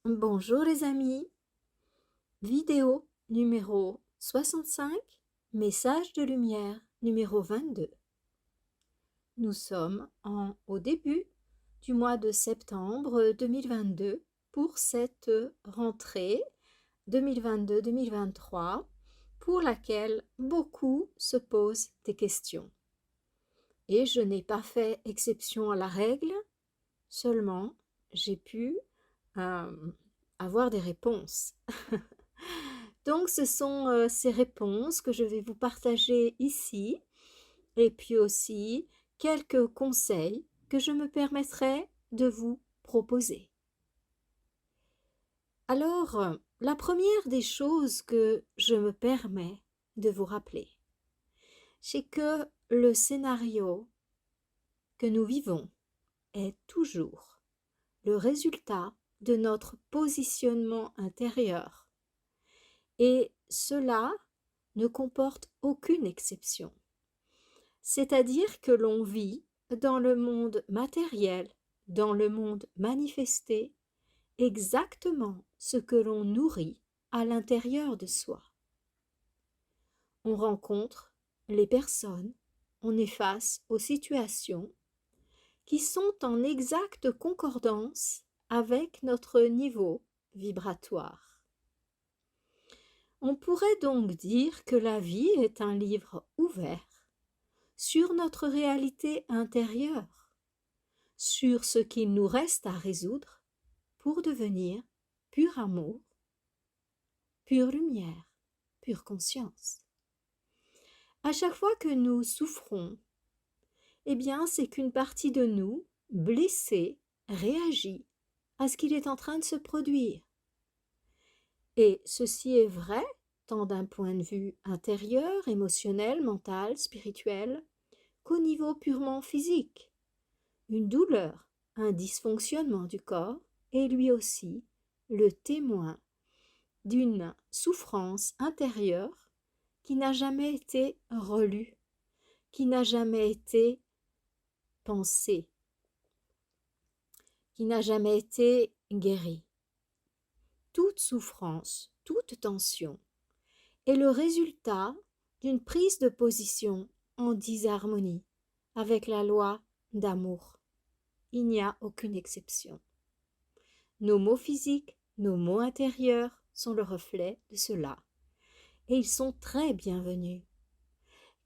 Bonjour les amis, vidéo numéro 65, message de lumière numéro 22. Nous sommes au début du mois de septembre 2022 pour cette rentrée 2022-2023 pour laquelle beaucoup se posent des questions. Et je n'ai pas fait exception à la règle, seulement j'ai pu avoir des réponses. Donc ce sont ces réponses que je vais vous partager ici et puis aussi quelques conseils que je me permettrai de vous proposer. Alors, la première des choses que je me permets de vous rappeler, c'est que le scénario que nous vivons est toujours le résultat de notre positionnement intérieur. Et cela ne comporte aucune exception. C'est-à-dire que l'on vit dans le monde matériel, dans le monde manifesté, exactement ce que l'on nourrit à l'intérieur de soi. On rencontre les personnes, on est face aux situations qui sont en exacte concordance avec notre niveau vibratoire. On pourrait donc dire que la vie est un livre ouvert sur notre réalité intérieure, sur ce qu'il nous reste à résoudre pour devenir pur amour, pure lumière, pure conscience. À chaque fois que nous souffrons, eh bien, c'est qu'une partie de nous, blessée, réagit à ce qu'il est en train de se produire. Et ceci est vrai tant d'un point de vue intérieur, émotionnel, mental, spirituel, qu'au niveau purement physique. Une douleur, un dysfonctionnement du corps est lui aussi le témoin d'une souffrance intérieure qui n'a jamais été relue, qui n'a jamais été pensée, qui n'a jamais été guérie. Toute souffrance, toute tension est le résultat d'une prise de position en disharmonie avec la loi d'amour. Il n'y a aucune exception. Nos mots physiques, nos mots intérieurs sont le reflet de cela. Et ils sont très bienvenus,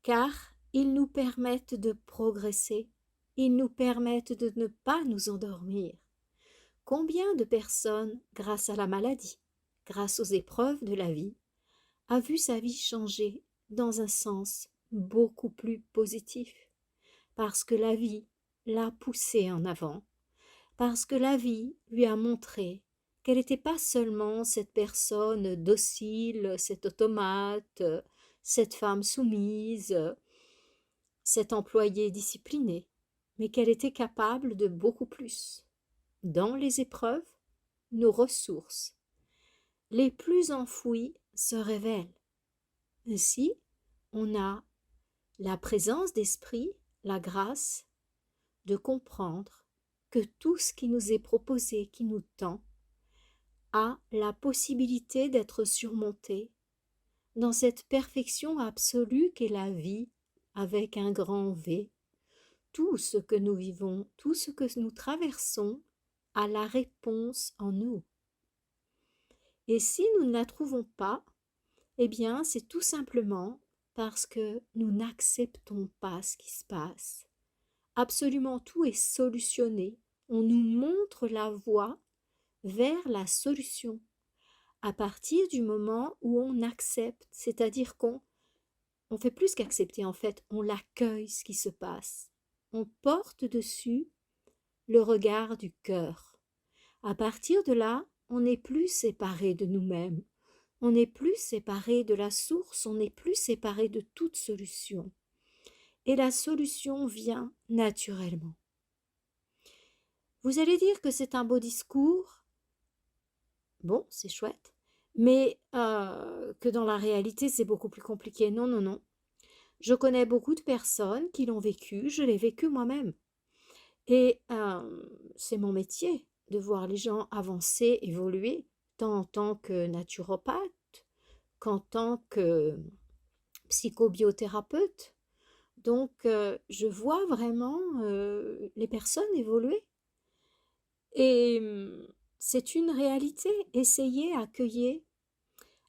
car ils nous permettent de progresser, ils nous permettent de ne pas nous endormir. Combien de personnes, grâce à la maladie, grâce aux épreuves de la vie, a vu sa vie changer dans un sens beaucoup plus positif, parce que la vie l'a poussée en avant, parce que la vie lui a montré qu'elle n'était pas seulement cette personne docile, cet automate, cette femme soumise, cet employé discipliné, mais qu'elle était capable de beaucoup plus. Dans les épreuves, nos ressources les plus enfouies se révèlent. Ainsi, on a la présence d'esprit, la grâce de comprendre que tout ce qui nous est proposé, qui nous tend, a la possibilité d'être surmonté dans cette perfection absolue qu'est la vie avec un grand V. Tout ce que nous vivons, tout ce que nous traversons a la réponse en nous. Et si nous ne la trouvons pas, eh bien c'est tout simplement parce que nous n'acceptons pas ce qui se passe. Absolument tout est solutionné. On nous montre la voie vers la solution à partir du moment où on accepte, c'est-à-dire qu'on fait plus qu'accepter en fait, on l'accueille ce qui se passe. On porte dessus le regard du cœur. À partir de là, on n'est plus séparé de nous-mêmes, on n'est plus séparé de la source, on n'est plus séparé de toute solution. Et la solution vient naturellement. Vous allez dire que c'est un beau discours. Bon, c'est chouette. Mais que dans la réalité, c'est beaucoup plus compliqué. Non, non, non. Je connais beaucoup de personnes qui l'ont vécu, je l'ai vécu moi-même. Et c'est mon métier. de voir les gens avancer, évoluer, tant en tant que naturopathe qu'en tant que psychobiothérapeute. Donc, je vois vraiment les personnes évoluer. Et c'est une réalité. Essayez, accueillez.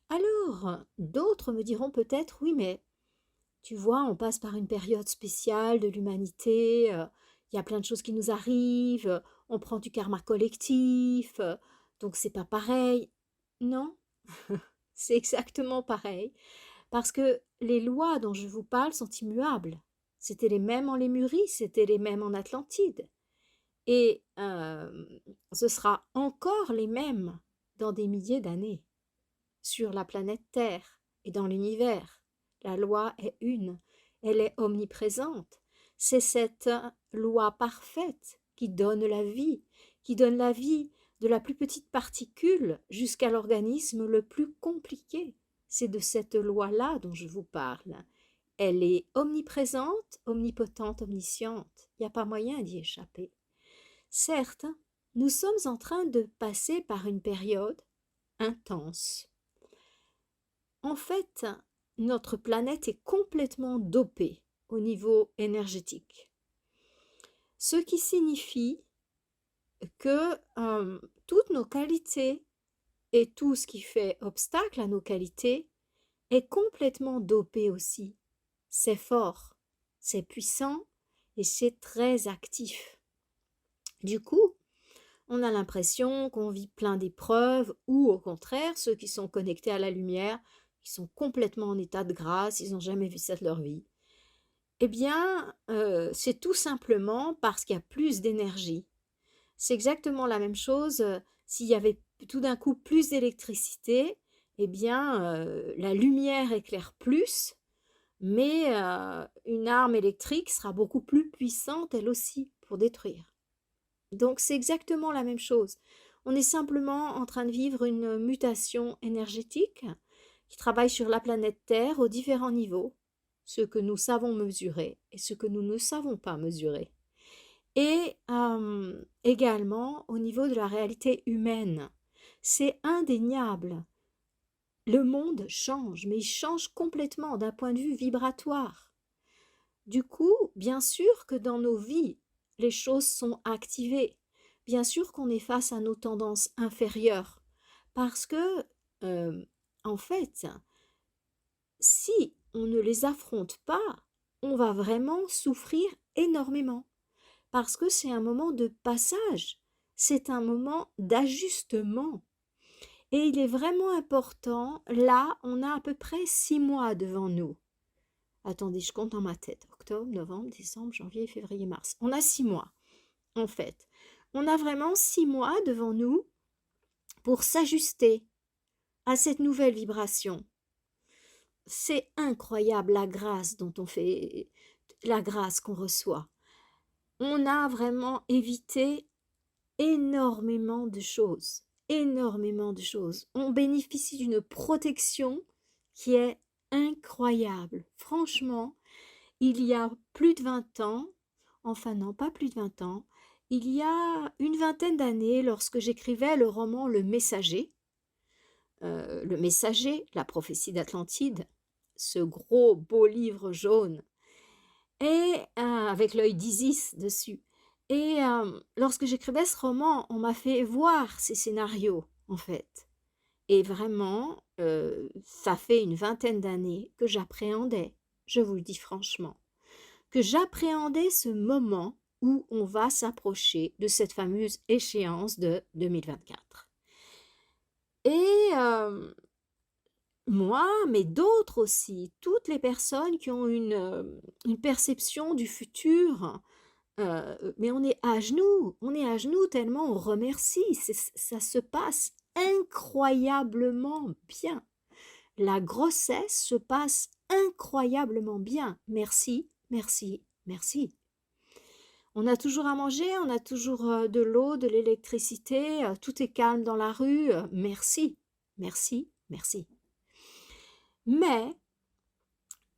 Alors, d'autres me diront peut-être, oui, mais tu vois, on passe par une période spéciale de l'humanité, il y a plein de choses qui nous arrivent, on prend du karma collectif, donc c'est pas pareil. Non, c'est exactement pareil, parce que les lois dont je vous parle sont immuables. C'était les mêmes en Lémurie, c'était les mêmes en Atlantide. Et ce sera encore les mêmes dans des milliers d'années, sur la planète Terre et dans l'univers. La loi est une, elle est omniprésente. C'est cette loi parfaite qui donne la vie de la plus petite particule jusqu'à l'organisme le plus compliqué. C'est de cette loi-là dont je vous parle. Elle est omniprésente, omnipotente, omnisciente. Il n'y a pas moyen d'y échapper. Certes, nous sommes en train de passer par une période intense. En fait, notre planète est complètement dopée au niveau énergétique. Ce qui signifie que toutes nos qualités et tout ce qui fait obstacle à nos qualités est complètement dopé aussi. C'est fort, c'est puissant et c'est très actif. Du coup, on a l'impression qu'on vit plein d'épreuves ou au contraire, ceux qui sont connectés à la lumière, qui sont complètement en état de grâce, ils n'ont jamais vu ça de leur vie. Eh bien, c'est tout simplement parce qu'il y a plus d'énergie. C'est exactement la même chose s'il y avait tout d'un coup plus d'électricité, eh bien, la lumière éclaire plus, mais une arme électrique sera beaucoup plus puissante elle aussi pour détruire. Donc c'est exactement la même chose. On est simplement en train de vivre une mutation énergétique qui travaille sur la planète Terre aux différents niveaux, ce que nous savons mesurer et ce que nous ne savons pas mesurer. Et également au niveau de la réalité humaine. C'est indéniable. Le monde change, mais il change complètement d'un point de vue vibratoire. Du coup, bien sûr que dans nos vies, les choses sont activées. Bien sûr qu'on est face à nos tendances inférieures. Parce que, en fait, si on ne les affronte pas, on va vraiment souffrir énormément. Parce que c'est un moment de passage, c'est un moment d'ajustement. Et il est vraiment important, là, on a à peu près 6 mois devant nous. Attendez, je compte dans ma tête. Octobre, novembre, décembre, janvier, février, mars. On a 6 mois, en fait. On a vraiment 6 mois devant nous pour s'ajuster à cette nouvelle vibration. C'est incroyable la grâce dont on fait, la grâce qu'on reçoit. On a vraiment évité énormément de choses, énormément de choses. On bénéficie d'une protection qui est incroyable. Franchement, il y a plus de 20 ans, enfin non, pas plus de 20 ans, il y a une vingtaine d'années, lorsque j'écrivais le roman Le Messager, la prophétie d'Atlantide, ce gros beau livre jaune, et avec l'œil d'Isis dessus. Et lorsque j'écrivais ce roman, on m'a fait voir ces scénarios, en fait. Et vraiment, ça fait une vingtaine d'années que j'appréhendais, je vous le dis franchement, que j'appréhendais ce moment où on va s'approcher de cette fameuse échéance de 2024. Et moi, mais d'autres aussi, toutes les personnes qui ont une perception du futur, mais on est à genoux tellement on remercie, ça se passe incroyablement bien. La grossesse se passe incroyablement bien. Merci, merci, merci. On a toujours à manger, on a toujours de l'eau, de l'électricité, tout est calme dans la rue. Merci, merci, merci. Mais,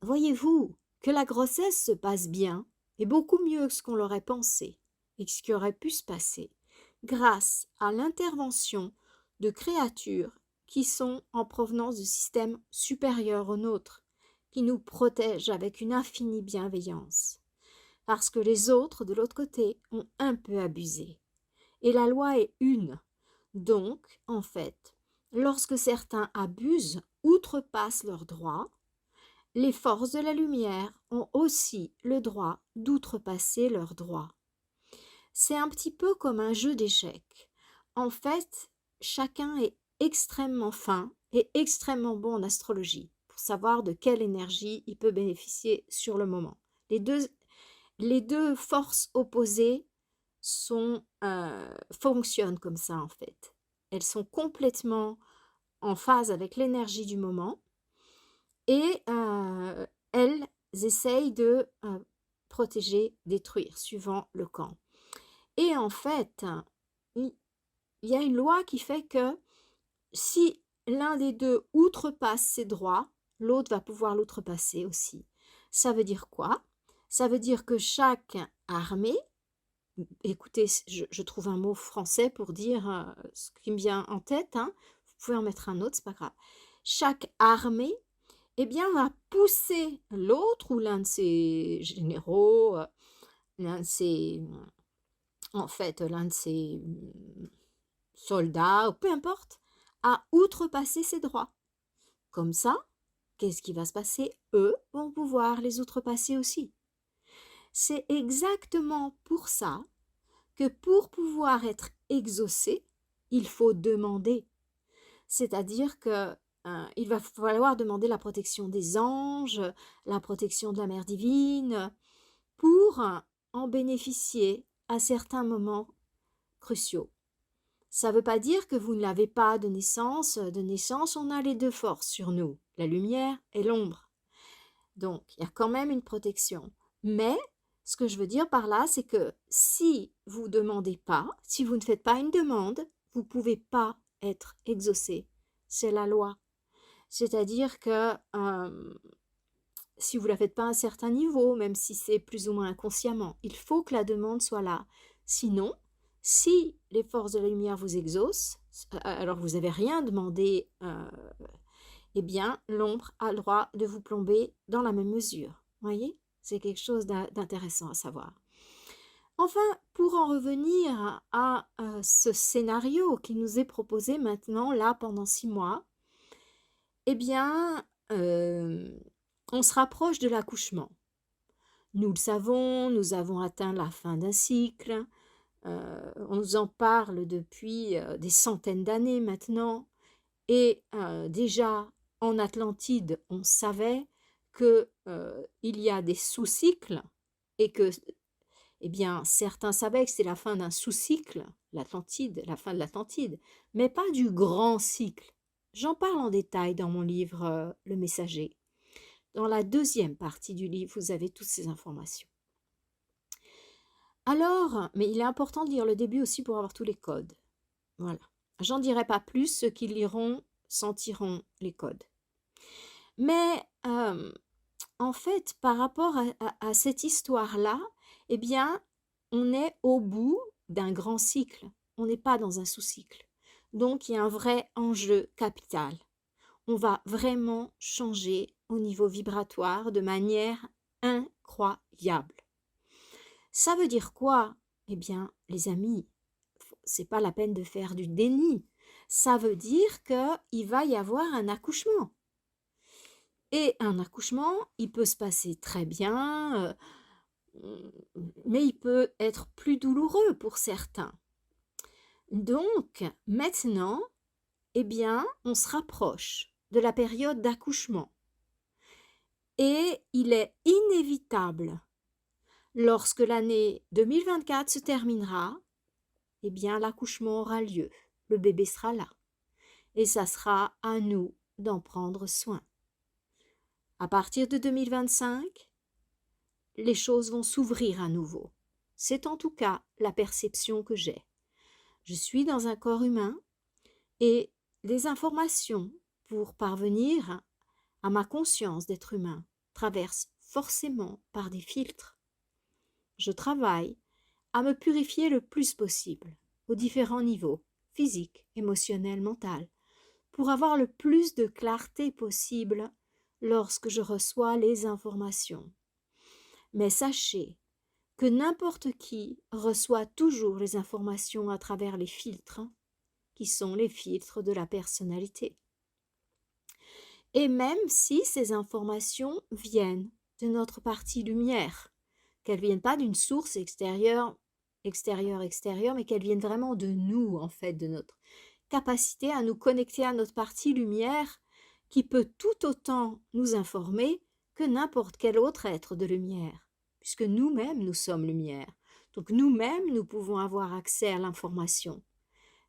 voyez-vous, que la grossesse se passe bien est beaucoup mieux que ce qu'on l'aurait pensé et ce qui aurait pu se passer. grâce à l'intervention de créatures qui sont en provenance de systèmes supérieurs aux nôtres, qui nous protègent avec une infinie bienveillance. Parce que les autres, de l'autre côté, ont un peu abusé. Et la loi est une. Donc, en fait, lorsque certains abusent, outrepassent leurs droits, les forces de la lumière ont aussi le droit d'outrepasser leurs droits. C'est un petit peu comme un jeu d'échecs. En fait, chacun est extrêmement fin et extrêmement bon en astrologie pour savoir de quelle énergie il peut bénéficier sur le moment. Les deux forces opposées fonctionnent comme ça en fait. Elles sont complètement en phase avec l'énergie du moment et elles essayent de protéger, détruire, suivant le camp. Et en fait, il y a une loi qui fait que si l'un des deux outrepasse ses droits, l'autre va pouvoir l'outrepasser aussi. Ça veut dire quoi? Ça veut dire que chaque armée, écoutez, je trouve un mot français pour dire ce qui me vient en tête, hein. Vous pouvez en mettre un autre, c'est pas grave. Chaque armée, eh bien, va pousser l'autre ou l'un de ses généraux, l'un de ses, en fait, l'un de ses soldats, ou peu importe, à outrepasser ses droits. Comme ça, qu'est-ce qui va se passer? Eux vont pouvoir les outrepasser aussi. C'est exactement pour ça que pour pouvoir être exaucé, il faut demander. C'est-à-dire que il va falloir demander la protection des anges, la protection de la Mère divine, pour en bénéficier à certains moments cruciaux. Ça ne veut pas dire que vous ne l'avez pas de naissance. De naissance, on a les deux forces sur nous, la lumière et l'ombre. Donc, il y a quand même une protection. Mais, ce que je veux dire par là, c'est que si vous ne demandez pas, si vous ne faites pas une demande, vous ne pouvez pas être exaucé. C'est la loi. C'est-à-dire que si vous ne la faites pas à un certain niveau, même si c'est plus ou moins inconsciemment, il faut que la demande soit là. Sinon, si les forces de la lumière vous exaucent, alors que vous n'avez rien demandé, eh bien, l'ombre a le droit de vous plomber dans la même mesure. Voyez? C'est quelque chose d'intéressant à savoir. Enfin, pour en revenir à ce scénario qui nous est proposé maintenant, là, pendant 6 mois, eh bien, on se rapproche de l'accouchement. Nous le savons, nous avons atteint la fin d'un cycle. On nous en parle depuis des centaines d'années maintenant. Et déjà, en Atlantide, on savait qu'il y a des sous-cycles et que, eh bien, certains savaient que c'était la fin d'un sous-cycle, l'Atlantide, la fin de l'Atlantide, mais pas du grand cycle. J'en parle en détail dans mon livre Le Messager. Dans la deuxième partie du livre, vous avez toutes ces informations. Alors, mais il est important de lire le début aussi pour avoir tous les codes. Voilà. J'en dirai pas plus, ceux qui liront sentiront les codes. Mais en fait, par rapport à cette histoire-là, eh bien, on est au bout d'un grand cycle. On n'est pas dans un sous-cycle. Donc, il y a un vrai enjeu capital. On va vraiment changer au niveau vibratoire de manière incroyable. Ça veut dire quoi? Eh bien, les amis, c'est pas la peine de faire du déni. Ça veut dire qu'il va y avoir un accouchement. Et un accouchement, il peut se passer très bien, mais il peut être plus douloureux pour certains. Donc, maintenant, eh bien, on se rapproche de la période d'accouchement. Et il est inévitable, lorsque l'année 2024 se terminera, eh bien, l'accouchement aura lieu. Le bébé sera là. Et ça sera à nous d'en prendre soin. À partir de 2025, les choses vont s'ouvrir à nouveau. C'est en tout cas la perception que j'ai. Je suis dans un corps humain et les informations pour parvenir à ma conscience d'être humain traversent forcément par des filtres. Je travaille à me purifier le plus possible. aux différents niveaux, physique, émotionnel, mental, pour avoir le plus de clarté possible lorsque je reçois les informations. Mais sachez que n'importe qui reçoit toujours les informations à travers les filtres, qui sont les filtres de la personnalité. Et même si ces informations viennent de notre partie lumière, qu'elles ne viennent pas d'une source extérieure, mais qu'elles viennent vraiment de nous, en fait, de notre capacité à nous connecter à notre partie lumière, qui peut tout autant nous informer que n'importe quel autre être de lumière, puisque nous-mêmes, nous sommes lumière. Donc nous-mêmes, nous pouvons avoir accès à l'information,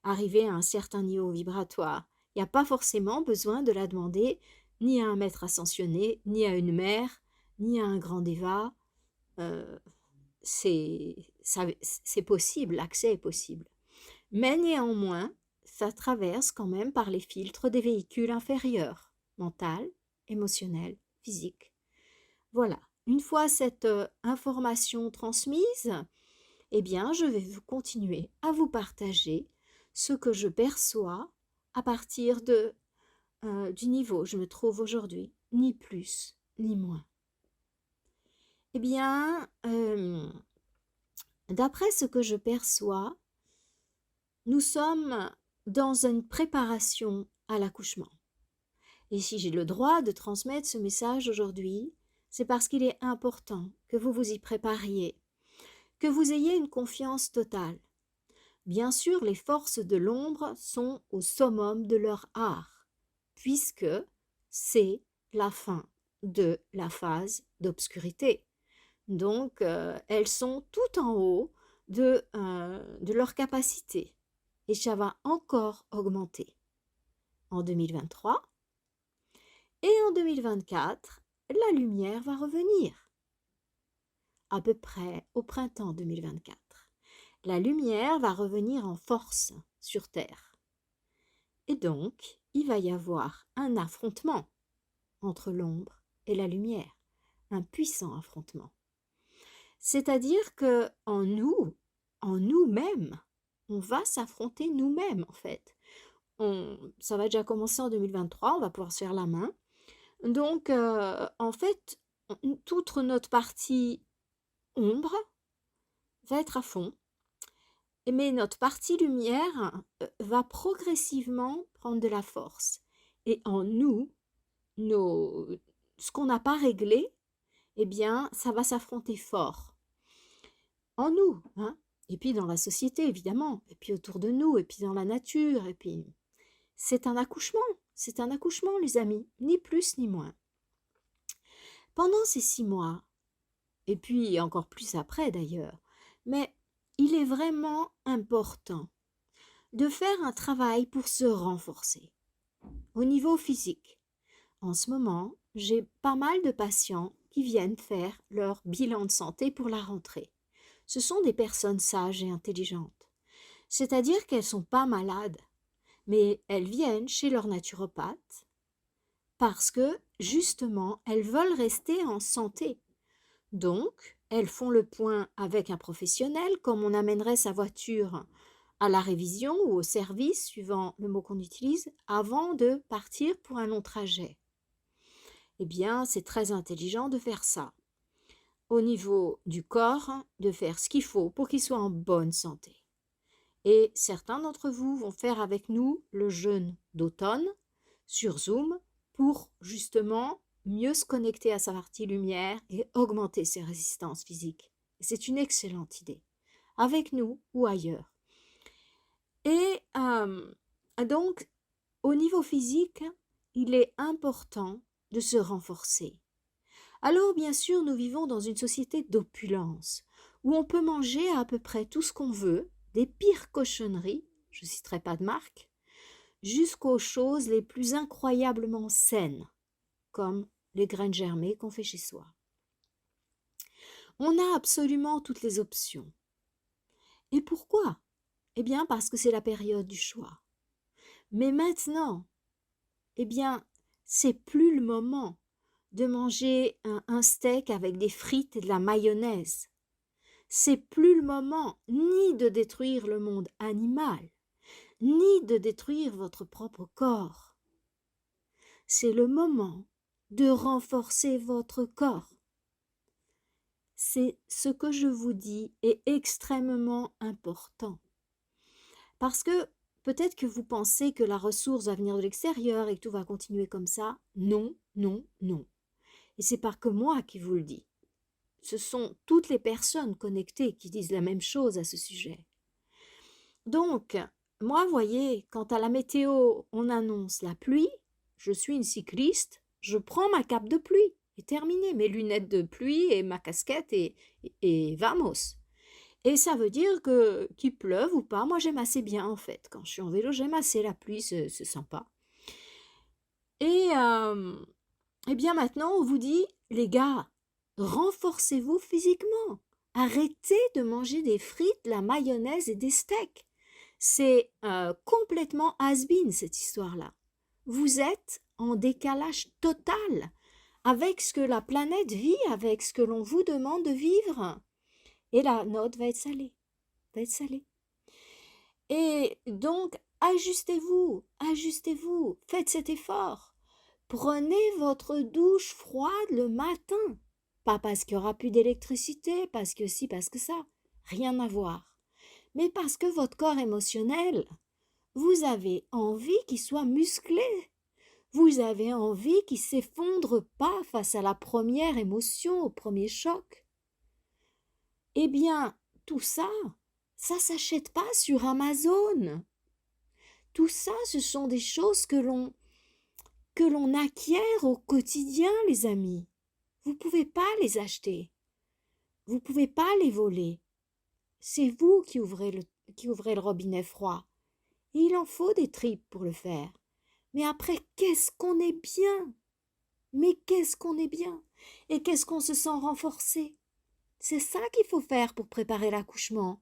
arriver à un certain niveau vibratoire. Il n'y a pas forcément besoin de la demander ni à un maître ascensionné, ni à une mère, ni à un grand déva. C'est possible, l'accès est possible. Mais néanmoins, ça traverse quand même par les filtres des véhicules inférieurs, mental, émotionnel, physique. Voilà, une fois cette information transmise, eh bien, je vais continuer à vous partager ce que je perçois à partir du niveau où je me trouve aujourd'hui, ni plus ni moins. Eh bien, d'après ce que je perçois, nous sommes dans une préparation à l'accouchement. Et si j'ai le droit de transmettre ce message aujourd'hui, c'est parce qu'il est important que vous vous y prépariez, que vous ayez une confiance totale. Bien sûr, les forces de l'ombre sont au summum de leur art, puisque c'est la fin de la phase d'obscurité. Donc, elles sont tout en haut de leur capacité. Et ça va encore augmenter en 2023. Et en 2024, la lumière va revenir, à peu près au printemps 2024. La lumière va revenir en force sur Terre. Et donc, il va y avoir un affrontement entre l'ombre et la lumière, un puissant affrontement. C'est-à-dire que en nous-mêmes, on va s'affronter nous-mêmes en fait. Ça va déjà commencer en 2023, on va pouvoir se faire la main. Donc, en fait, toute notre partie ombre va être à fond, mais notre partie lumière va progressivement prendre de la force. Et en nous, ce qu'on n'a pas réglé, eh bien, ça va s'affronter fort. En nous, hein, et puis dans la société, évidemment, et puis autour de nous, et puis dans la nature, et puis c'est un accouchement, les amis, ni plus ni moins. Pendant ces 6 mois, et puis encore plus après d'ailleurs, mais il est vraiment important de faire un travail pour se renforcer. Au niveau physique, en ce moment, j'ai pas mal de patients qui viennent faire leur bilan de santé pour la rentrée. Ce sont des personnes sages et intelligentes, c'est-à-dire qu'elles ne sont pas malades, mais elles viennent chez leur naturopathe parce que, justement, elles veulent rester en santé. Donc, elles font le point avec un professionnel, comme on amènerait sa voiture à la révision ou au service, suivant le mot qu'on utilise, avant de partir pour un long trajet. Eh bien, c'est très intelligent de faire ça. Au niveau du corps, de faire ce qu'il faut pour qu'il soit en bonne santé. Et certains d'entre vous vont faire avec nous le jeûne d'automne sur Zoom pour justement mieux se connecter à sa partie lumière et augmenter ses résistances physiques. C'est une excellente idée, avec nous ou ailleurs. Et donc, au niveau physique, il est important de se renforcer. Alors, bien sûr, nous vivons dans une société d'opulence, où on peut manger à peu près tout ce qu'on veut, des pires cochonneries, je ne citerai pas de marque, jusqu'aux choses les plus incroyablement saines, comme les graines germées qu'on fait chez soi. On a absolument toutes les options. Et pourquoi? Eh bien, parce que c'est la période du choix. Mais maintenant, eh bien, c'est plus le moment de manger un steak avec des frites et de la mayonnaise. C'est plus le moment ni de détruire le monde animal, ni de détruire votre propre corps. C'est le moment de renforcer votre corps. C'est ce que je vous dis est extrêmement important. Parce que peut-être que vous pensez que la ressource va venir de l'extérieur et que tout va continuer comme ça. Non, non, non. Et c'est pas que moi qui vous le dis. Ce sont toutes les personnes connectées qui disent la même chose à ce sujet. Donc, moi, voyez, quand à la météo, on annonce la pluie, je suis une cycliste, je prends ma cape de pluie et terminé, mes lunettes de pluie et ma casquette et vamos. Et ça veut dire que qu'il pleuve ou pas, moi j'aime assez bien en fait. Quand je suis en vélo, j'aime assez la pluie, c'est sympa. Et eh bien maintenant, on vous dit, les gars, renforcez-vous physiquement. Arrêtez de manger des frites, de la mayonnaise et des steaks. C'est complètement has-been cette histoire-là. Vous êtes en décalage total avec ce que la planète vit, avec ce que l'on vous demande de vivre. Et la note va être salée, va être salée. Et donc, ajustez-vous, ajustez-vous, faites cet effort. Prenez votre douche froide le matin. Pas parce qu'il n'y aura plus d'électricité, parce que si, parce que ça. Rien à voir. Mais parce que votre corps émotionnel, vous avez envie qu'il soit musclé. Vous avez envie qu'il ne s'effondre pas face à la première émotion, au premier choc. Eh bien, tout ça, ça s'achète pas sur Amazon. Tout ça, ce sont des choses que l'on acquiert au quotidien, les amis. Vous ne pouvez pas les acheter. Vous ne pouvez pas les voler. C'est vous qui ouvrez le robinet froid. Et il en faut des tripes pour le faire. Mais après, qu'est-ce qu'on est bien! Mais qu'est-ce qu'on est bien! Et qu'est-ce qu'on se sent renforcé! C'est ça qu'il faut faire pour préparer l'accouchement.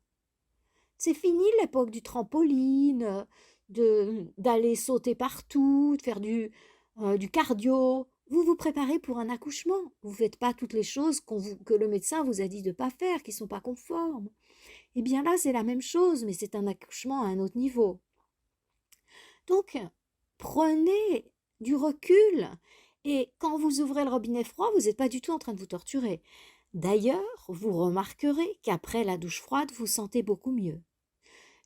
C'est fini l'époque du trampoline, d'aller sauter partout, de faire du cardio. Vous vous préparez pour un accouchement. Vous ne faites pas toutes les choses que le médecin vous a dit de ne pas faire, qui ne sont pas conformes. Eh bien là, c'est la même chose, mais c'est un accouchement à un autre niveau. Donc, prenez du recul. Et quand vous ouvrez le robinet froid, vous n'êtes pas du tout en train de vous torturer. D'ailleurs, vous remarquerez qu'après la douche froide, vous sentez beaucoup mieux.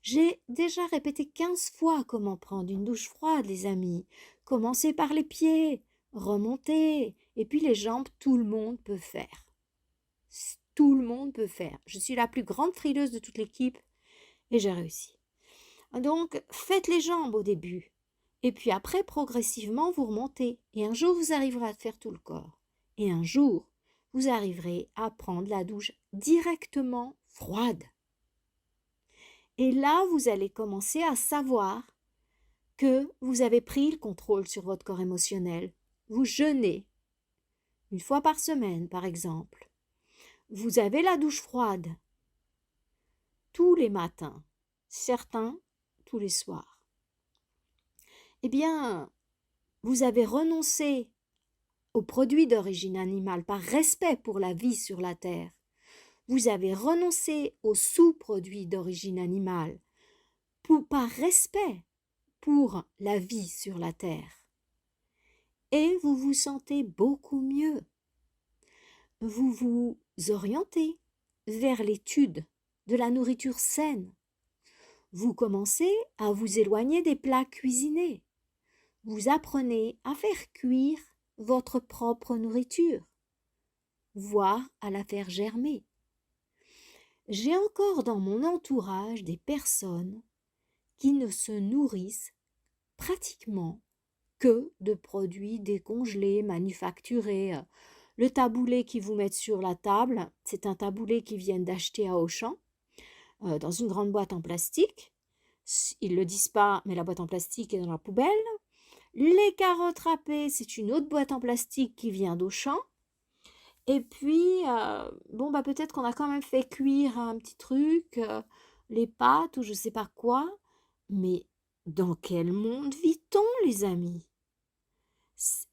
J'ai déjà répété 15 fois comment prendre une douche froide, les amis. Commencez par les pieds, remontez, et puis les jambes, tout le monde peut faire. Tout le monde peut faire. Je suis la plus grande frileuse de toute l'équipe et j'ai réussi. Donc, faites les jambes au début. Et puis après, progressivement, vous remontez. Et un jour, vous arriverez à faire tout le corps. Et un jour, vous arriverez à prendre la douche directement froide. Et là, vous allez commencer à savoir que vous avez pris le contrôle sur votre corps émotionnel. Vous jeûnez une fois par semaine, par exemple. Vous avez la douche froide tous les matins, certains tous les soirs. Eh bien, vous avez renoncé aux produits d'origine animale par respect pour la vie sur la Terre. Vous avez renoncé aux sous-produits d'origine animale par respect pour la vie sur la Terre. Et vous vous sentez beaucoup mieux. Vous vous orientez vers l'étude de la nourriture saine. Vous commencez à vous éloigner des plats cuisinés. Vous apprenez à faire cuire votre propre nourriture, voire à la faire germer. J'ai encore dans mon entourage des personnes qui ne se nourrissent pratiquement que de produits décongelés, manufacturés. Le taboulé qu'ils vous mettent sur la table, c'est un taboulé qu'ils viennent d'acheter à Auchan, dans une grande boîte en plastique. Ils ne le disent pas, mais la boîte en plastique est dans la poubelle. Les carottes râpées, c'est une autre boîte en plastique qui vient d'Auchan. Et puis, peut-être qu'on a quand même fait cuire un petit truc, les pâtes ou je sais pas quoi. Mais dans quel monde vit-on, les amis?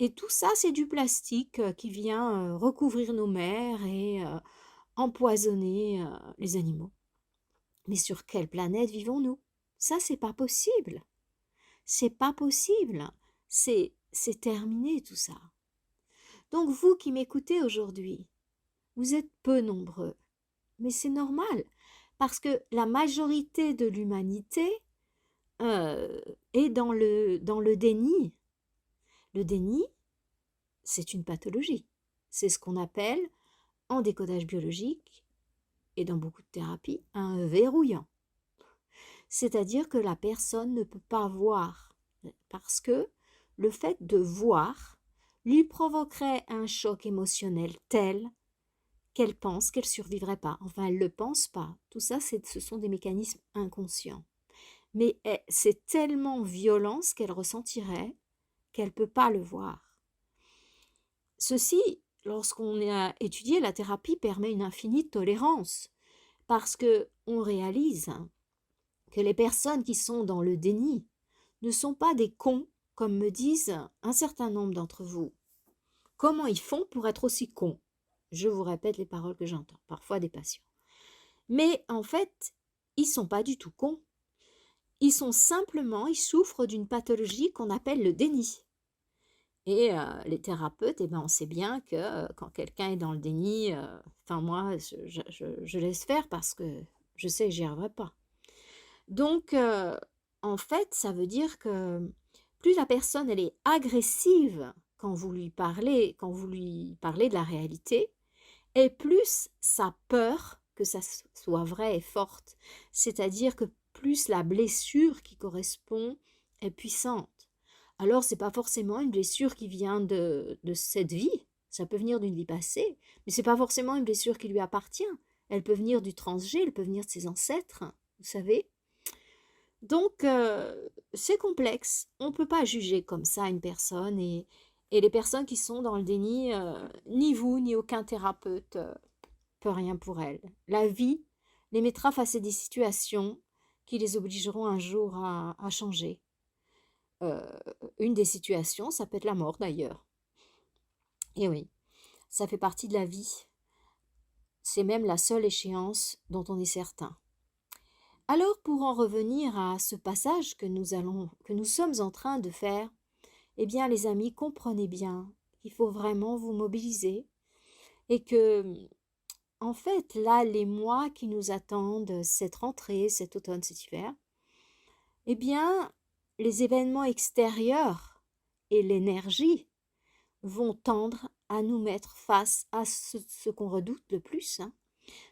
Et tout ça, c'est du plastique qui vient recouvrir nos mers et empoisonner les animaux. Mais sur quelle planète vivons-nous? Ça, c'est pas possible. C'est pas possible. C'est terminé tout ça. Donc vous qui m'écoutez aujourd'hui, vous êtes peu nombreux. Mais c'est normal, parce que la majorité de l'humanité est dans le déni. Le déni, c'est une pathologie. C'est ce qu'on appelle, en décodage biologique et dans beaucoup de thérapies, un verrouillant. C'est-à-dire que la personne ne peut pas voir, parce que le fait de voir lui provoquerait un choc émotionnel tel qu'elle pense qu'elle ne survivrait pas. Enfin, elle ne le pense pas. Tout ça, ce sont des mécanismes inconscients. Mais c'est tellement violent ce qu'elle ressentirait qu'elle ne peut pas le voir. Ceci, lorsqu'on a étudié, la thérapie permet une infinie tolérance, parce qu'on réalise que les personnes qui sont dans le déni ne sont pas des cons, comme me disent un certain nombre d'entre vous. Comment ils font pour être aussi cons? Je vous répète les paroles que j'entends, parfois des patients. Mais en fait, ils ne sont pas du tout cons. Ils souffrent d'une pathologie qu'on appelle le déni. Et les thérapeutes, on sait bien que quand quelqu'un est dans le déni, moi, je laisse faire parce que je sais que j'y arriverai pas. Donc, en fait, ça veut dire que plus la personne, elle est agressive quand vous lui parlez de la réalité, et plus sa peur que ça soit vrai est forte. C'est-à-dire que plus la blessure qui correspond est puissante. Alors, ce n'est pas forcément une blessure qui vient de cette vie, ça peut venir d'une vie passée, mais ce n'est pas forcément une blessure qui lui appartient. Elle peut venir du transgé, elle peut venir de ses ancêtres, vous savez. Donc, c'est complexe. On ne peut pas juger comme ça une personne, et les personnes qui sont dans le déni, ni vous, ni aucun thérapeute peut rien pour elles. La vie les mettra face à des situations qui les obligeront un jour à changer. Une des situations, ça peut être la mort d'ailleurs. Et oui, ça fait partie de la vie. C'est même la seule échéance dont on est certain. Alors, pour en revenir à ce passage que nous sommes en train de faire, eh bien, les amis, comprenez bien qu'il faut vraiment vous mobiliser et que, en fait, là, les mois qui nous attendent, cette rentrée, cet automne, cet hiver, eh bien, les événements extérieurs et l'énergie vont tendre à nous mettre face à ce qu'on redoute le plus, hein.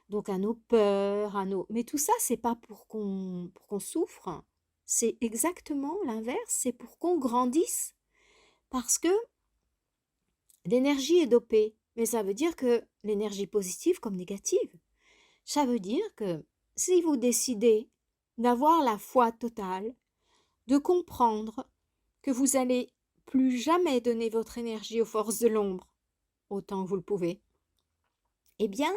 Donc à nos peurs, Mais tout ça, c'est pas pour qu'on souffre, c'est exactement l'inverse, c'est pour qu'on grandisse. Parce que l'énergie est dopée, mais ça veut dire que l'énergie positive comme négative, ça veut dire que si vous décidez d'avoir la foi totale, de comprendre que vous allez plus jamais donner votre énergie aux forces de l'ombre, autant que vous le pouvez, eh bien,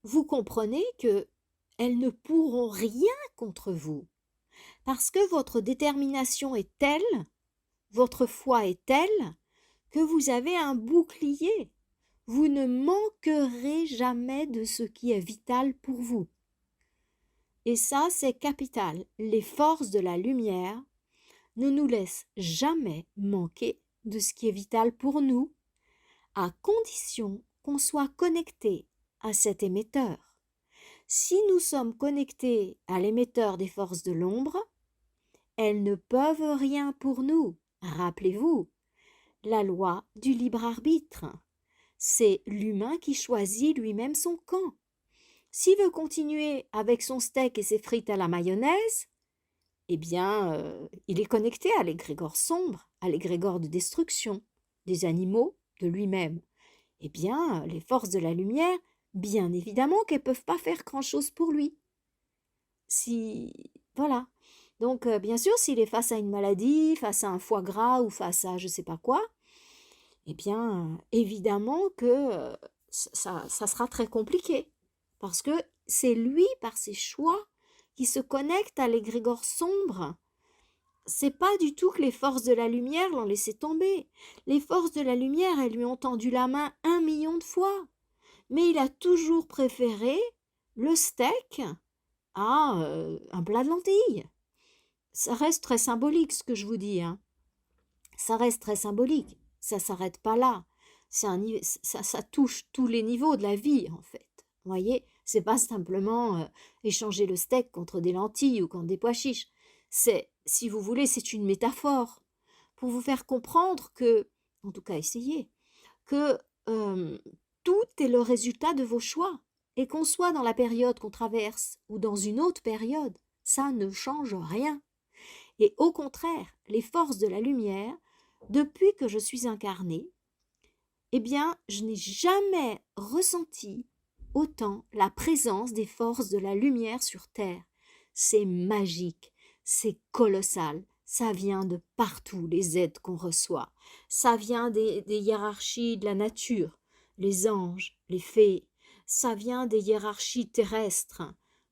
vous comprenez que elles ne pourront rien contre vous, parce que votre détermination est telle, votre foi est telle, que vous avez un bouclier. Vous ne manquerez jamais de ce qui est vital pour vous. Et ça, c'est capital. Les forces de la lumière ne nous laissent jamais manquer de ce qui est vital pour nous, à condition qu'on soit connecté à cet émetteur. Si nous sommes connectés à l'émetteur des forces de l'ombre, elles ne peuvent rien pour nous. Rappelez-vous, la loi du libre arbitre. C'est l'humain qui choisit lui-même son camp. S'il veut continuer avec son steak et ses frites à la mayonnaise, eh bien, il est connecté à l'égrégore sombre, à l'égrégore de destruction des animaux, de lui-même. Eh bien, les forces de la lumière, bien évidemment qu'elles ne peuvent pas faire grand-chose pour lui. Voilà. Donc, bien sûr, s'il est face à une maladie, face à un foie gras ou face à je ne sais pas quoi, eh bien, évidemment que ça sera très compliqué. Parce que c'est lui, par ses choix, qui se connecte à l'égrégore sombre. C'est pas du tout que les forces de la lumière l'ont laissé tomber. Les forces de la lumière, elles lui ont tendu la main 1 million de fois. mais il a toujours préféré le steak à un plat de lentilles. Ça reste très symbolique ce que je vous dis, hein. Ça reste très symbolique. Ça s'arrête pas là. Ça touche tous les niveaux de la vie, en fait. Vous voyez, c'est pas simplement échanger le steak contre des lentilles ou contre des pois chiches. C'est, si vous voulez, c'est une métaphore pour vous faire comprendre que, en tout cas essayez, que tout est le résultat de vos choix. Et qu'on soit dans la période qu'on traverse ou dans une autre période, ça ne change rien. Et au contraire, les forces de la lumière, depuis que je suis incarnée, eh bien, je n'ai jamais ressenti autant la présence des forces de la lumière sur Terre. C'est magique, c'est colossal, ça vient de partout, les aides qu'on reçoit. Ça vient des hiérarchies de la nature, les anges, les fées. Ça vient des hiérarchies terrestres,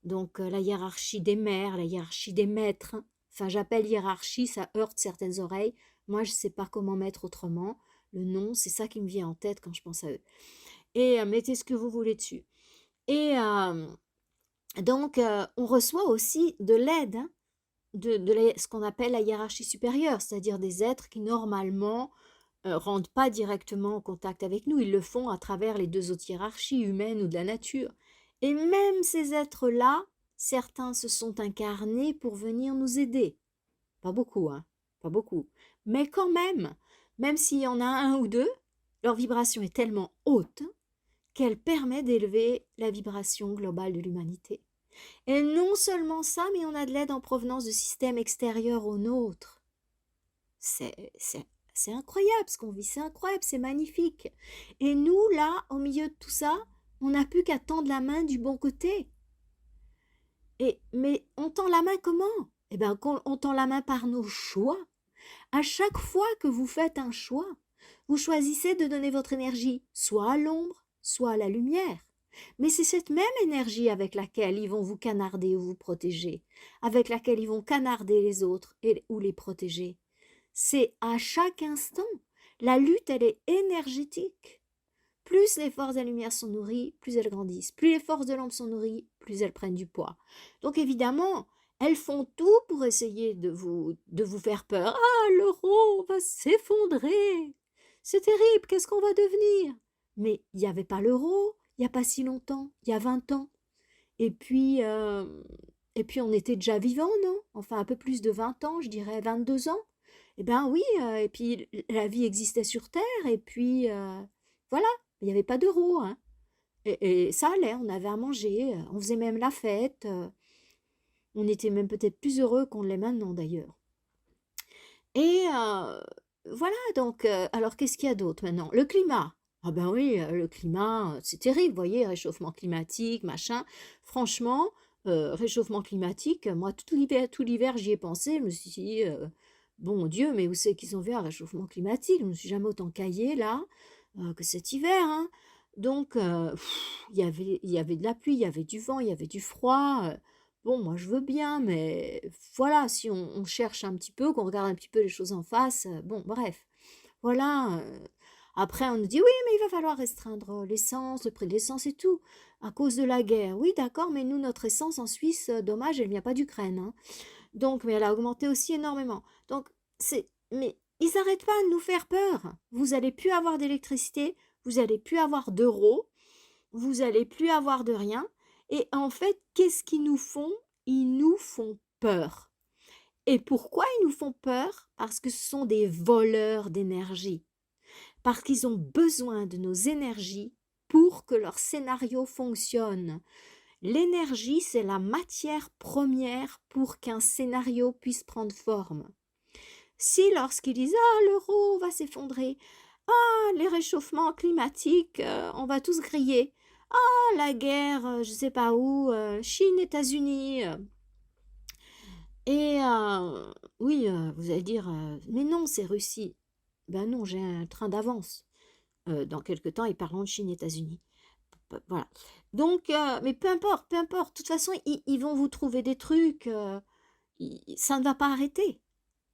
donc la hiérarchie des mères, la hiérarchie des maîtres. Enfin, j'appelle hiérarchie, ça heurte certaines oreilles. Moi, je ne sais pas comment mettre autrement. Le nom, c'est ça qui me vient en tête quand je pense à eux. Et mettez ce que vous voulez dessus. Et donc, on reçoit aussi de l'aide, hein, de ce qu'on appelle la hiérarchie supérieure, c'est-à-dire des êtres qui, normalement, rentrent pas directement en contact avec nous. Ils le font à travers les deux autres hiérarchies, humaines ou de la nature. Et même ces êtres-là, certains se sont incarnés pour venir nous aider. Pas beaucoup, hein, pas beaucoup. Mais quand même s'il y en a un ou deux, leur vibration est tellement haute qu'elle permet d'élever la vibration globale de l'humanité. Et non seulement ça, mais on a de l'aide en provenance de systèmes extérieurs aux nôtres. C'est incroyable ce qu'on vit, c'est incroyable, c'est magnifique. Et nous, là, au milieu de tout ça, on n'a plus qu'à tendre la main du bon côté. Mais on tend la main comment? Eh bien, on tend la main par nos choix. À chaque fois que vous faites un choix, vous choisissez de donner votre énergie soit à l'ombre, soit à la lumière. Mais c'est cette même énergie avec laquelle ils vont vous canarder ou vous protéger, avec laquelle ils vont canarder les autres ou les protéger. C'est à chaque instant. La lutte, elle est énergétique. Plus les forces de la lumière sont nourries, plus elles grandissent. Plus les forces de l'ombre sont nourries, plus elles prennent du poids. Donc évidemment, elles font tout pour essayer de vous faire peur. Ah, l'euro va s'effondrer. C'est terrible, qu'est-ce qu'on va devenir? Mais il n'y avait pas l'euro, il n'y a pas si longtemps, il y a 20 ans. Et puis on était déjà vivants, non? Enfin, un peu plus de 20 ans, je dirais 22 ans. Eh bien oui, et puis la vie existait sur Terre, et puis voilà, il n'y avait pas d'euro, hein. Et ça allait, on avait à manger, on faisait même la fête. On était même peut-être plus heureux qu'on l'est maintenant d'ailleurs. Et voilà, donc, alors qu'est-ce qu'il y a d'autre maintenant? Le climat. Ah ben oui, le climat, c'est terrible, vous voyez, réchauffement climatique, machin. Franchement, réchauffement climatique, moi, tout l'hiver, j'y ai pensé. Je me suis dit, bon Dieu, mais où c'est qu'ils ont vu un réchauffement climatique? Je ne me suis jamais autant caillée là que cet hiver, hein. Donc, il y avait de la pluie, il y avait du vent, il y avait du froid. Bon, moi je veux bien, mais voilà, si on cherche un petit peu, qu'on regarde un petit peu les choses en face, bon, bref. Voilà. Après, on nous dit, oui, mais il va falloir restreindre l'essence, le prix de l'essence et tout, à cause de la guerre. Oui, d'accord, mais nous, notre essence en Suisse, dommage, elle ne vient pas d'Ukraine, hein. Donc, mais elle a augmenté aussi énormément. Donc, mais ils n'arrêtent pas de nous faire peur. Vous allez plus avoir d'électricité, vous allez plus avoir d'euros, vous allez plus avoir de rien. Et en fait, qu'est-ce qu'ils nous font? Ils nous font peur. Et pourquoi ils nous font peur? Parce que ce sont des voleurs d'énergie. Parce qu'ils ont besoin de nos énergies pour que leur scénario fonctionne. L'énergie, c'est la matière première pour qu'un scénario puisse prendre forme. Si lorsqu'ils disent « Ah, l'euro va s'effondrer »,« Ah, les réchauffements climatiques, on va tous griller »,« Ah, la guerre, je ne sais pas où, Chine, États-Unis », et oui, vous allez dire « Mais non, c'est Russie ». Ben non, j'ai un train d'avance. Dans quelque temps, ils parleront de Chine, États-Unis. Voilà. Donc, mais peu importe, peu importe. De toute façon, ils vont vous trouver des trucs. Ça ne va pas arrêter.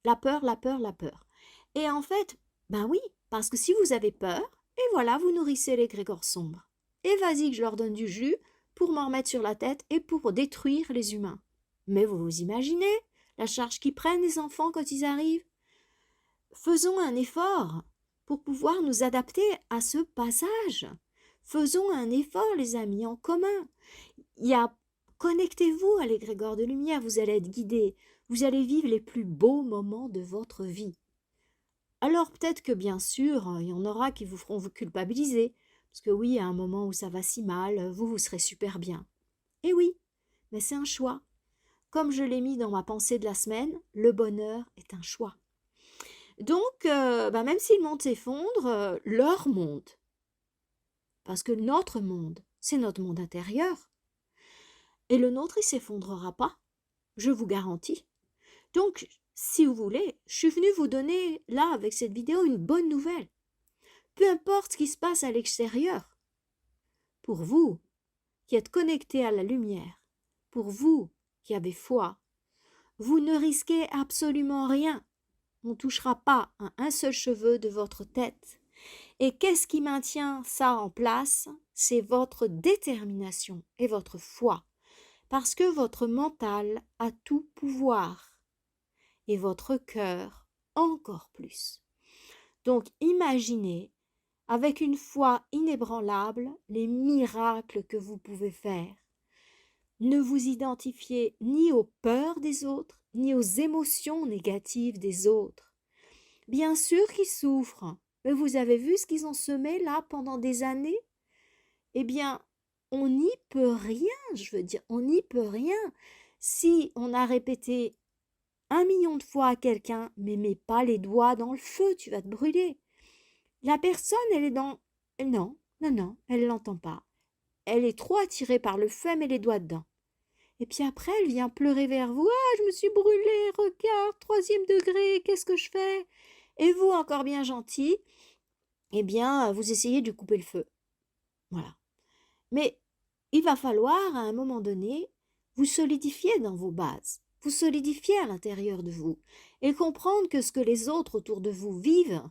La peur, la peur, la peur. Et en fait, ben oui, parce que si vous avez peur, et voilà, vous nourrissez les grégores sombres. et vas-y que je leur donne du jus pour m'en remettre sur la tête et pour détruire les humains. Mais vous vous imaginez la charge qu'ils prennent les enfants quand ils arrivent? Faisons un effort pour pouvoir nous adapter à ce passage. Faisons un effort, les amis, en commun. Connectez-vous à l'égrégore de lumière, vous allez être guidés, vous allez vivre les plus beaux moments de votre vie. Alors peut-être que bien sûr, il y en aura qui vous feront vous culpabiliser, parce que oui, à un moment où ça va si mal, vous serez super bien. Et oui, mais c'est un choix. Comme je l'ai mis dans ma pensée de la semaine, le bonheur est un choix. Donc, même si le monde s'effondre, leur monde, parce que notre monde, c'est notre monde intérieur, et le nôtre, il ne s'effondrera pas, je vous garantis. Donc, si vous voulez, je suis venue vous donner, là, avec cette vidéo, une bonne nouvelle. Peu importe ce qui se passe à l'extérieur, pour vous qui êtes connectés à la lumière, pour vous qui avez foi, vous ne risquez absolument rien. On ne touchera pas à un seul cheveu de votre tête. Et qu'est-ce qui maintient ça en place? C'est votre détermination et votre foi. Parce que votre mental a tout pouvoir et votre cœur encore plus. Donc imaginez, avec une foi inébranlable, les miracles que vous pouvez faire. Ne vous identifiez ni aux peurs des autres, ni aux émotions négatives des autres. Bien sûr qu'ils souffrent, mais vous avez vu ce qu'ils ont semé là pendant des années? Eh bien, on n'y peut rien, je veux dire, on n'y peut rien. Si on a répété 1 million de fois à quelqu'un, mais mets pas les doigts dans le feu, tu vas te brûler. La personne, elle est dans... Non, non, non, elle l'entend pas. Elle est trop attirée par le feu, elle met les doigts dedans. Et puis après, elle vient pleurer vers vous. Ah, je me suis brûlée, regarde, 3e degré, qu'est-ce que je fais? Et vous, encore bien gentil, eh bien, vous essayez de couper le feu. Voilà. Mais il va falloir, à un moment donné, vous solidifier dans vos bases, vous solidifier à l'intérieur de vous et comprendre que ce que les autres autour de vous vivent,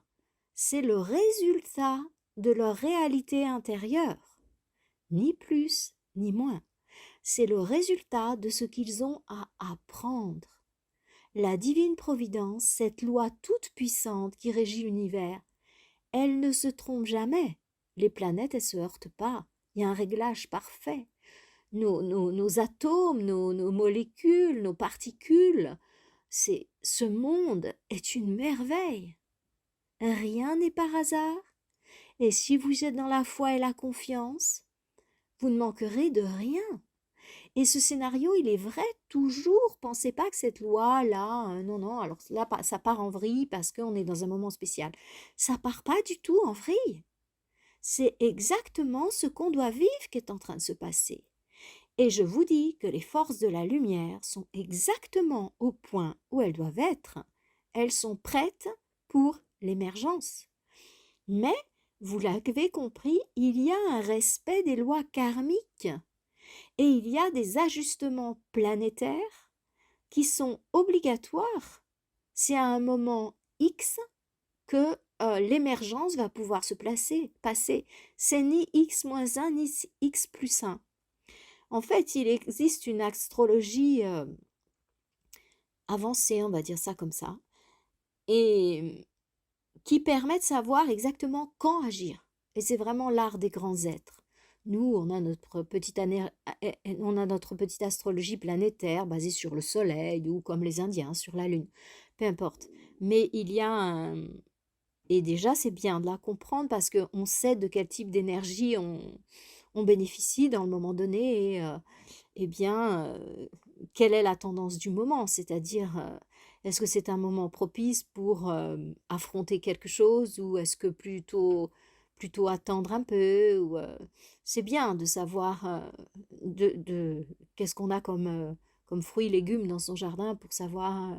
c'est le résultat de leur réalité intérieure, ni plus ni moins. C'est le résultat de ce qu'ils ont à apprendre. La divine providence, cette loi toute puissante qui régit l'univers, elle ne se trompe jamais. Les planètes, elles ne se heurtent pas. Il y a un réglage parfait. Nos atomes, nos molécules, nos particules, ce monde est une merveille. Rien n'est par hasard. Et si vous êtes dans la foi et la confiance, vous ne manquerez de rien. Et ce scénario, il est vrai toujours. Pensez pas que cette loi-là, non, non, alors là, ça part en vrille parce qu'on est dans un moment spécial. Ça part pas du tout en vrille. C'est exactement ce qu'on doit vivre qui est en train de se passer. Et je vous dis que les forces de la lumière sont exactement au point où elles doivent être. Elles sont prêtes pour l'émergence. Mais, vous l'avez compris, il y a un respect des lois karmiques. Et il y a des ajustements planétaires qui sont obligatoires. C'est à un moment X que l'émergence va pouvoir se passer. C'est ni X-1 ni X+1. En fait, il existe une astrologie avancée, on va dire ça comme ça, et qui permet de savoir exactement quand agir. Et c'est vraiment l'art des grands êtres. Nous, on a notre petite astrologie planétaire basée sur le Soleil ou comme les Indiens sur la Lune, peu importe. Mais il y a un... Et déjà, c'est bien de la comprendre parce qu'on sait de quel type d'énergie on bénéficie dans le moment donné et quelle est la tendance du moment, c'est-à-dire est-ce que c'est un moment propice pour affronter quelque chose ou est-ce que plutôt attendre un peu ou, c'est bien de savoir qu'est-ce qu'on a comme fruits et légumes dans son jardin pour savoir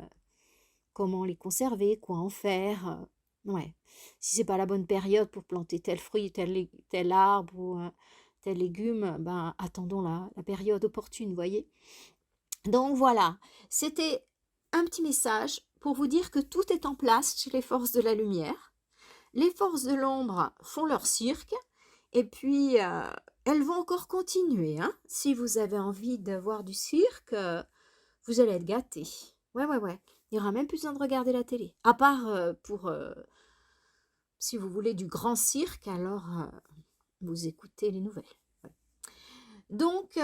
comment les conserver, quoi en faire. Ouais. Si c'est pas la bonne période pour planter tel fruit, tel arbre ou tel légume, ben attendons la période opportune, voyez. Donc voilà, c'était un petit message pour vous dire que tout est en place chez les forces de la lumière. Les forces de l'ombre font leur cirque et puis elles vont encore continuer, hein. Si vous avez envie de voir du cirque, vous allez être gâtés. Ouais, ouais, ouais. Il y aura même plus besoin de regarder la télé. À part, si vous voulez du grand cirque, alors, vous écoutez les nouvelles. Ouais. Donc,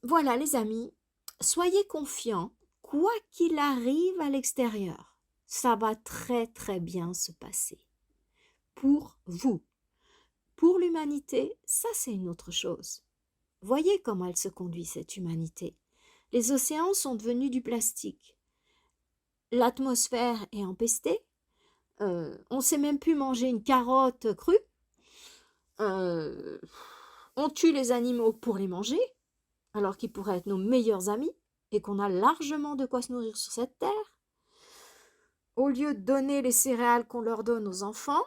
voilà les amis, soyez confiants, quoi qu'il arrive à l'extérieur, ça va très, très bien se passer. Pour vous. Pour l'humanité, ça c'est une autre chose. Voyez comment elle se conduit, cette humanité. Les océans sont devenus du plastique. L'atmosphère est empestée. On ne sait même plus manger une carotte crue. On tue les animaux pour les manger, alors qu'ils pourraient être nos meilleurs amis, et qu'on a largement de quoi se nourrir sur cette terre. Au lieu de donner les céréales qu'on leur donne aux enfants,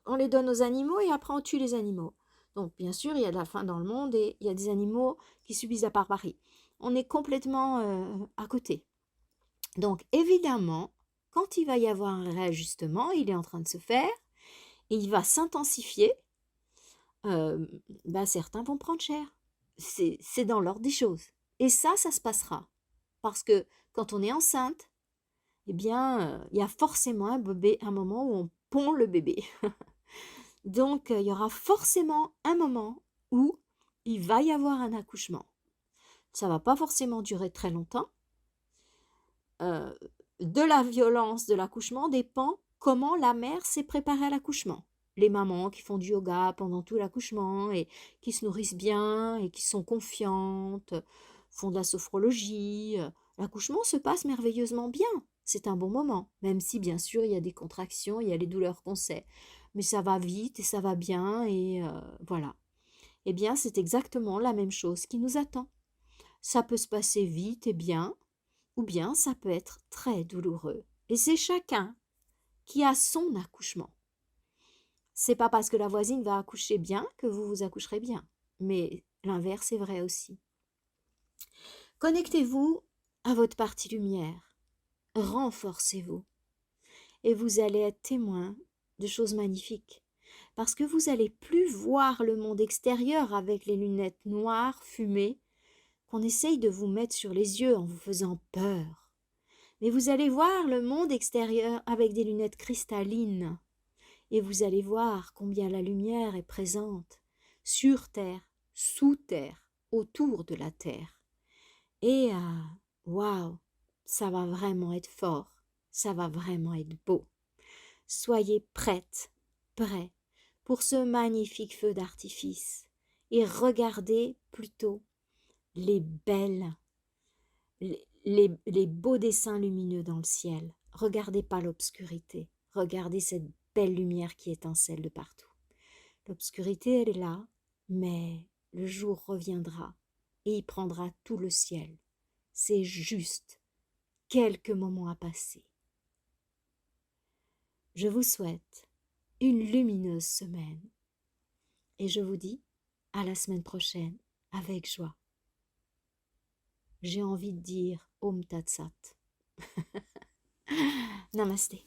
on les donne aux animaux et après on tue les animaux. Donc bien sûr, il y a de la faim dans le monde et il y a des animaux qui subissent la barbarie. On est complètement à côté. Donc évidemment, quand il va y avoir un réajustement, il est en train de se faire et il va s'intensifier, certains vont prendre cher. C'est dans l'ordre des choses. Et ça se passera. Parce que quand on est enceinte, eh bien, il y a forcément un moment où on pond le bébé. Donc, il y aura forcément un moment où il va y avoir un accouchement. Ça va pas forcément durer très longtemps. De la violence de l'accouchement dépend comment la mère s'est préparée à l'accouchement. Les mamans qui font du yoga pendant tout l'accouchement et qui se nourrissent bien et qui sont confiantes, font de la sophrologie. L'accouchement se passe merveilleusement bien. C'est un bon moment, même si bien sûr il y a des contractions, il y a les douleurs qu'on sait. Mais ça va vite et ça va bien et voilà. Eh bien, c'est exactement la même chose qui nous attend. Ça peut se passer vite et bien, ou bien ça peut être très douloureux. Et c'est chacun qui a son accouchement. C'est pas parce que la voisine va accoucher bien que vous vous accoucherez bien, mais l'inverse est vrai aussi. Connectez-vous à votre partie lumière, renforcez-vous, et vous allez être témoin de choses magnifiques, parce que vous allez plus voir le monde extérieur avec les lunettes noires, fumées, qu'on essaye de vous mettre sur les yeux en vous faisant peur. Mais vous allez voir le monde extérieur avec des lunettes cristallines, et vous allez voir combien la lumière est présente sur Terre, sous Terre, autour de la Terre. Et waouh, ça va vraiment être fort, ça va vraiment être beau. Soyez prêtes, prêts pour ce magnifique feu d'artifice et regardez plutôt les belles, les beaux dessins lumineux dans le ciel. Regardez pas l'obscurité, regardez cette belle lumière qui étincelle de partout. L'obscurité, elle est là, mais le jour reviendra et il prendra tout le ciel. C'est juste quelques moments à passer. Je vous souhaite une lumineuse semaine et je vous dis à la semaine prochaine avec joie. J'ai envie de dire Om Tat Sat. Namasté.